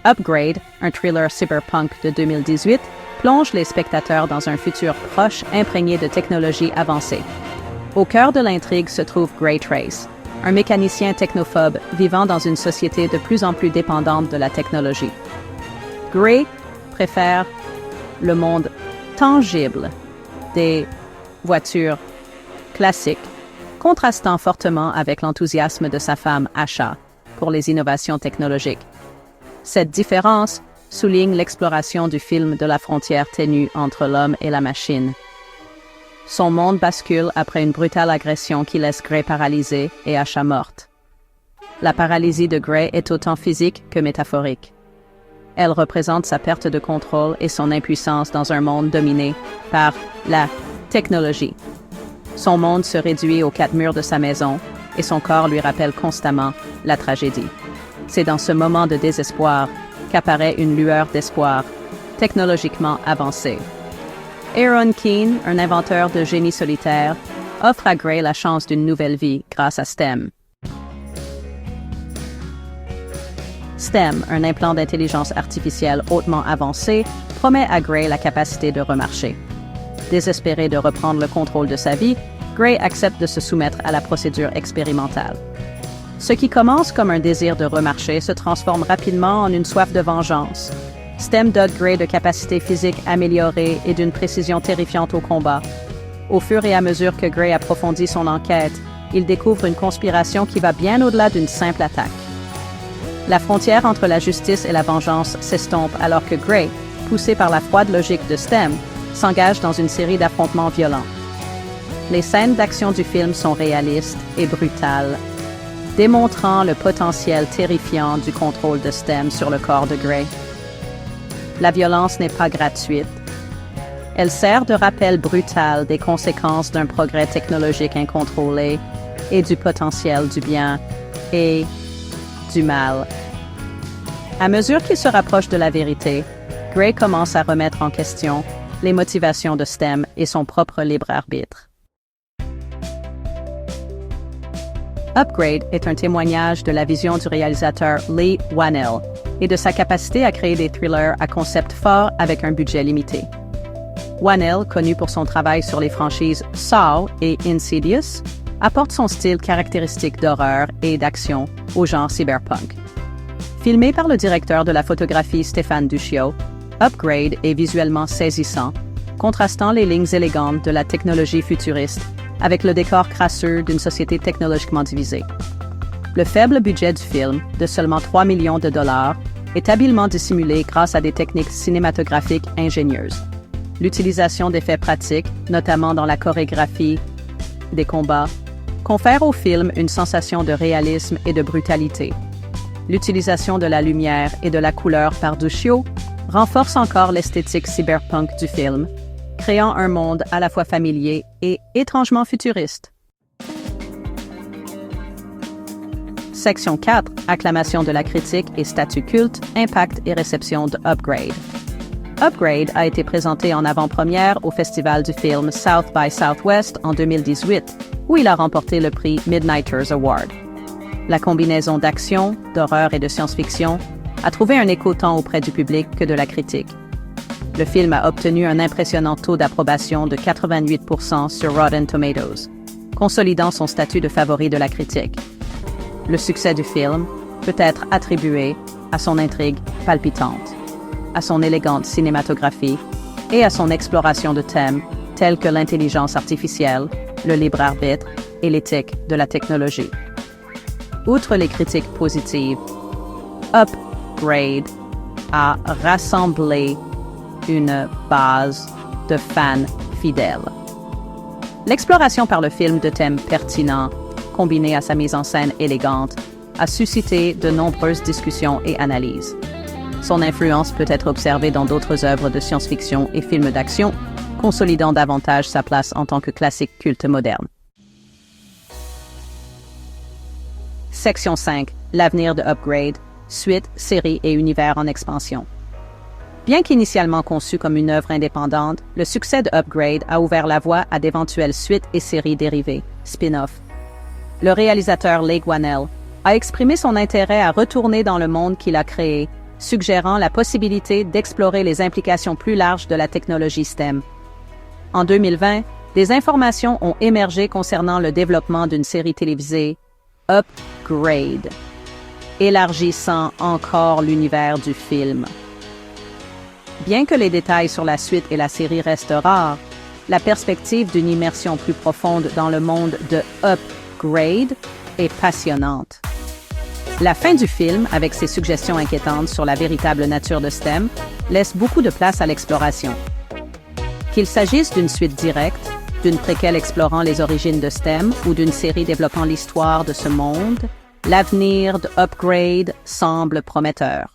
Upgrade, un thriller cyberpunk de 2018, plonge les spectateurs dans un futur proche imprégné de technologies avancées. Au cœur de l'intrigue se trouve Gray Trace, un mécanicien technophobe vivant dans une société de plus en plus dépendante de la technologie. Gray préfère le monde tangible des voitures classiques, contrastant fortement avec l'enthousiasme de sa femme Asha pour les innovations technologiques. Cette différence souligne l'exploration du film de la frontière ténue entre l'homme et la machine. Son monde bascule après une brutale agression qui laisse Gray paralysée et Asha morte. La paralysie de Gray est autant physique que métaphorique. Elle représente sa perte de contrôle et son impuissance dans un monde dominé par la technologie. Son monde se réduit aux quatre murs de sa maison et son corps lui rappelle constamment la tragédie. C'est dans ce moment de désespoir qu'apparaît une lueur d'espoir, technologiquement avancée. Aaron Keane, un inventeur de génie solitaire, offre à Gray la chance d'une nouvelle vie grâce à STEM. STEM, un implant d'intelligence artificielle hautement avancé, promet à Gray la capacité de remarcher. Désespéré de reprendre le contrôle de sa vie, Gray accepte de se soumettre à la procédure expérimentale. Ce qui commence comme un désir de remarcher se transforme rapidement en une soif de vengeance. STEM dote Gray de capacités physiques améliorées et d'une précision terrifiante au combat. Au fur et à mesure que Gray approfondit son enquête, il découvre une conspiration qui va bien au-delà d'une simple attaque. La frontière entre la justice et la vengeance s'estompe alors que Gray, poussé par la froide logique de STEM, s'engage dans une série d'affrontements violents. Les scènes d'action du film sont réalistes et brutales, démontrant le potentiel terrifiant du contrôle de STEM sur le corps de Gray. La violence n'est pas gratuite. Elle sert de rappel brutal des conséquences d'un progrès technologique incontrôlé et du potentiel du bien et du mal. À mesure qu'il se rapproche de la vérité, Gray commence à remettre en question les motivations de STEM et son propre libre arbitre. Upgrade est un témoignage de la vision du réalisateur Leigh Whannell et de sa capacité à créer des thrillers à concept fort avec un budget limité. Whannell, connu pour son travail sur les franchises Saw et Insidious, apporte son style caractéristique d'horreur et d'action au genre cyberpunk. Filmé par le directeur de la photographie Stéphane Duchio, Upgrade est visuellement saisissant, contrastant les lignes élégantes de la technologie futuriste avec le décor crasseux d'une société technologiquement divisée. Le faible budget du film, de seulement 3 millions de dollars, est habilement dissimulé grâce à des techniques cinématographiques ingénieuses. L'utilisation d'effets pratiques, notamment dans la chorégraphie des combats, confère au film une sensation de réalisme et de brutalité. L'utilisation de la lumière et de la couleur par Duchio renforce encore l'esthétique cyberpunk du film, créant un monde à la fois familier et étrangement futuriste. Section 4. Acclamation de la critique et statut culte, impact et réception de Upgrade. Upgrade a été présenté en avant-première au Festival du film South by Southwest en 2018, où il a remporté le prix Midnighters Award. La combinaison d'action, d'horreur et de science-fiction a trouvé un écho tant auprès du public que de la critique. Le film a obtenu un impressionnant taux d'approbation de 88% sur Rotten Tomatoes, consolidant son statut de favori de la critique. Le succès du film peut être attribué à son intrigue palpitante, à son élégante cinématographie et à son exploration de thèmes tels que l'intelligence artificielle, le libre arbitre et l'éthique de la technologie. Outre les critiques positives, Upgrade a rassemblé une base de fans fidèles. L'exploration par le film de thèmes pertinents, combinée à sa mise en scène élégante, a suscité de nombreuses discussions et analyses. Son influence peut être observée dans d'autres œuvres de science-fiction et films d'action, consolidant davantage sa place en tant que classique culte moderne. Section 5. L'avenir de Upgrade, suite, série et univers en expansion. Bien qu'initialement conçu comme une œuvre indépendante, le succès de Upgrade a ouvert la voie à d'éventuelles suites et séries dérivées, spin-off. Le réalisateur Leigh Whannell a exprimé son intérêt à retourner dans le monde qu'il a créé, suggérant la possibilité d'explorer les implications plus larges de la technologie STEM. En 2020, des informations ont émergé concernant le développement d'une série télévisée, Upgrade, élargissant encore l'univers du film. Bien que les détails sur la suite et la série restent rares, la perspective d'une immersion plus profonde dans le monde de Upgrade est passionnante. La fin du film, avec ses suggestions inquiétantes sur la véritable nature de STEM, laisse beaucoup de place à l'exploration. Qu'il s'agisse d'une suite directe, d'une préquelle explorant les origines de STEM ou d'une série développant l'histoire de ce monde, l'avenir de Upgrade semble prometteur.